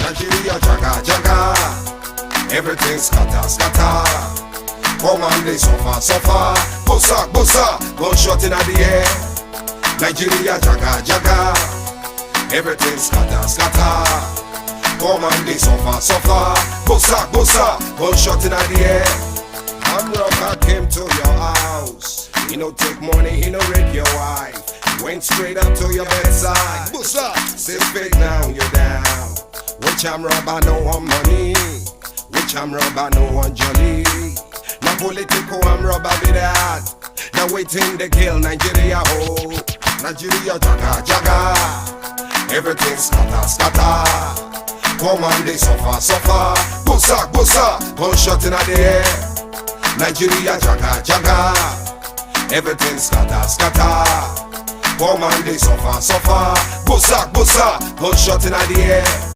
Nigeria jaga jaga, everything scatter scatter. Come on, they suffer suffer. Bossa bossa, gunshot in the air. Nigeria jaga jaga, everything scatter scatter. Come on, they suffer suffer. Bossa bossa, gunshot in the air. I'm rocker came to your house. He no take money, he no rape your wife. Went straight up to your bedside. Bossa, say fake now you're down. Which I'm robber, no one money. Which I'm robber, no one jolly. Now political, I'm robber be that. Now waiting to kill Nigeria whole. Nigeria jaga jaga, everything scatter scatter. Come on, they suffer suffer. Bossa bossa, gunshot in the air. Nigeria jaga jaga, everything scatter scatter. Come on, they suffer suffer. Bossa bossa, gunshot in the air.